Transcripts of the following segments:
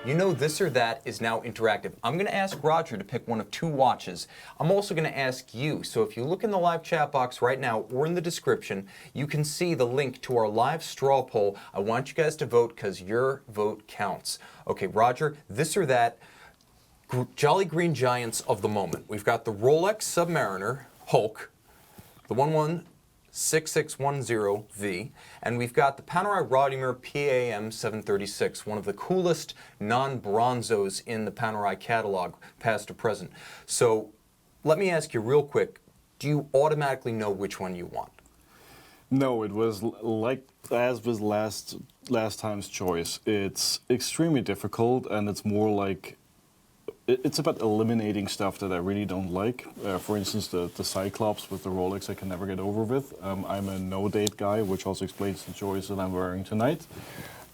You know this or that is now interactive. I'm going to ask Roger to pick one of two watches. I'm also going to ask you. So if you look in the live chat box right now or in the description, you can see the link to our live straw poll. I want you guys to vote because your vote counts. Okay, Roger, this or that, Jolly Green Giants of the moment. We've got the Rolex Submariner Hulk, the 116610V, and we've got the Panerai Radiomir PAM 736, one of the coolest non-bronzos in the Panerai catalog, past to present. So let me ask you real quick, do you automatically know which one you want? No, it was like as with last time's choice. It's extremely difficult, and it's more like it's about eliminating stuff that I really don't like. For instance, the Cyclops with the Rolex I can never get over with. I'm a no-date guy, which also explains the choice that I'm wearing tonight.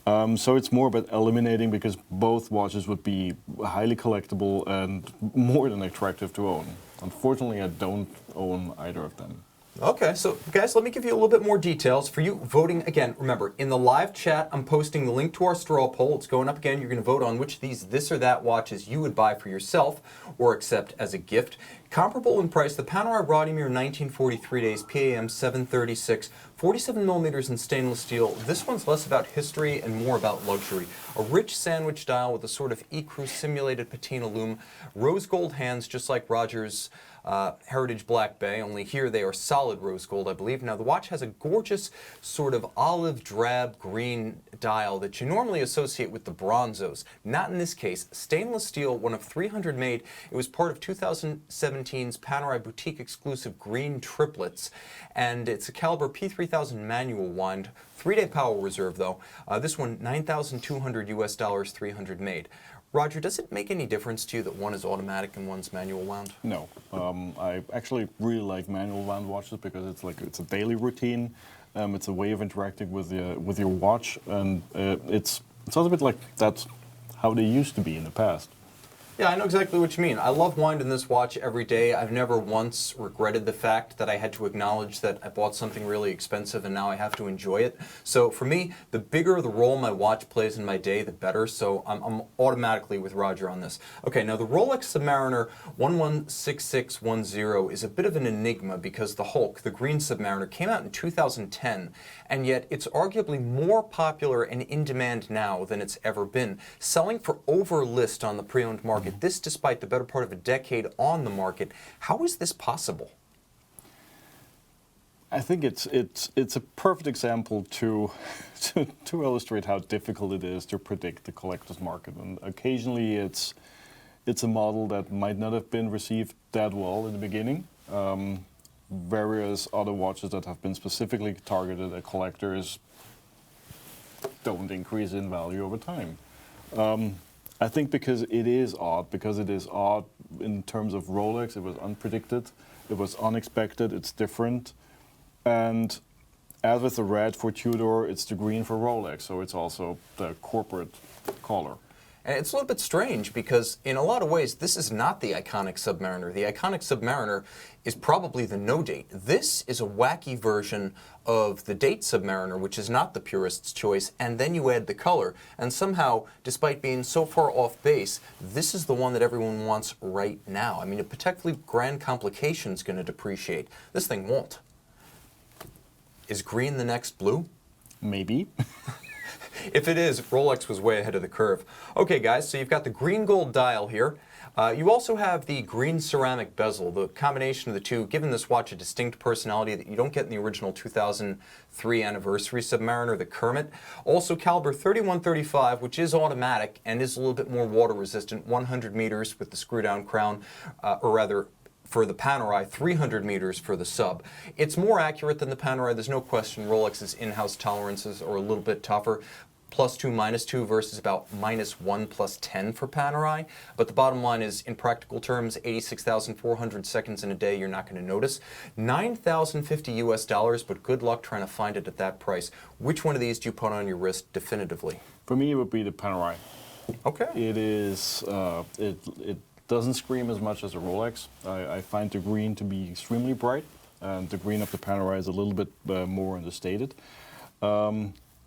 So it's more about eliminating, because both watches would be highly collectible and more than attractive to own. Unfortunately, I don't own either of them. Okay, so guys, let me give you a little bit more details. For you voting, again, remember, in the live chat, I'm posting the link to our straw poll. It's going up again. You're going to vote on which of these this or that watches you would buy for yourself or accept as a gift. Comparable in price, the Panerai Radiomir 1943 days PAM 736, 47 millimeters in stainless steel. This one's less about history and more about luxury. A rich sandwich dial with a sort of ecru simulated patina lume, rose gold hands just like Roger's Heritage Black Bay, only here they are solid rose gold, I believe. Now the watch has a gorgeous sort of olive drab green dial that you normally associate with the bronzos. Not in this case. Stainless steel, one of 300 made. It was part of 2017's Panerai boutique exclusive green triplets, and it's a caliber P3000 manual wind. 3-day power reserve though. This one $9,200 US, 300 made. Roger, does it make any difference to you that one is automatic and one's manual wound? No. I actually really like manual wound watches because it's a daily routine. It's a way of interacting with your watch, and it's also a bit like that's how they used to be in the past. Yeah, I know exactly what you mean. I love winding this watch every day. I've never once regretted the fact that I had to acknowledge that I bought something really expensive and now I have to enjoy it. So for me, the bigger the role my watch plays in my day, the better. So I'm automatically with Roger on this. Okay, now the Rolex Submariner 116610 is a bit of an enigma because the Hulk, the green Submariner, came out in 2010, and yet it's arguably more popular and in demand now than it's ever been, selling for over list on the pre-owned market. This despite the better part of a decade on the market. How is this possible? I think it's a perfect example to illustrate how difficult it is to predict the collector's market. And occasionally it's a model that might not have been received that well in the beginning. Various other watches that have been specifically targeted at collectors don't increase in value over time. I think because it is odd in terms of Rolex. It was unpredicted, it was unexpected, it's different. And as with the red for Tudor, it's the green for Rolex, so it's also the corporate color. And it's a little bit strange because in a lot of ways this is not the iconic Submariner. The iconic Submariner is probably the no-date. This is a wacky version of the date Submariner, which is not the purist's choice, and then you add the color. And somehow, despite being so far off base, this is the one that everyone wants right now. I mean, a Patek Philippe Grand Complication is going to depreciate. This thing won't. Is green the next blue? Maybe. If it is, Rolex was way ahead of the curve. Okay, guys, so you've got the green gold dial here. You also have the green ceramic bezel. The combination of the two, given this watch a distinct personality that you don't get in the original 2003 anniversary Submariner, the Kermit. Also caliber 3135, which is automatic and is a little bit more water resistant, 100 meters with the screw down crown, or rather, for the Panerai, 300 meters for the Sub. It's more accurate than the Panerai, there's no question. Rolex's in-house tolerances are a little bit tougher. +2, -2 versus about -1, +10 for Panerai. But the bottom line is, in practical terms, 86,400 seconds in a day you're not going to notice. $9,050 US, but good luck trying to find it at that price. Which one of these do you put on your wrist definitively? For me, it would be the Panerai. Okay. It is, it doesn't scream as much as a Rolex. I find the green to be extremely bright, and the green of the Panerai is a little bit more understated.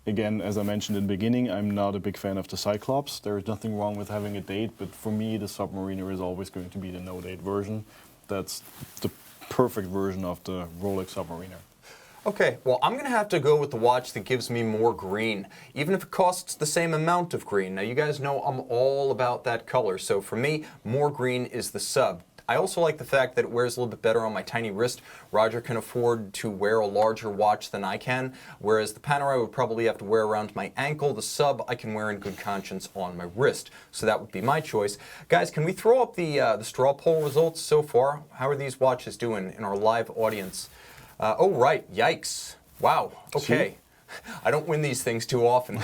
again, as I mentioned in the beginning, I'm not a big fan of the Cyclops. There is nothing wrong with having a date, but for me, the Submariner is always going to be the no-date version. That's the perfect version of the Rolex Submariner. Okay, well, I'm going to have to go with the watch that gives me more green, even if it costs the same amount of green. Now, you guys know I'm all about that color, so for me, more green is the Sub. I also like the fact that it wears a little bit better on my tiny wrist. Roger can afford to wear a larger watch than I can, whereas the Panerai would probably have to wear around my ankle. The Sub I can wear in good conscience on my wrist, so that would be my choice. Guys, can we throw up the straw poll results so far? How are these watches doing in our live audience? Oh, right. Yikes. Wow. Okay. I don't win these things too often.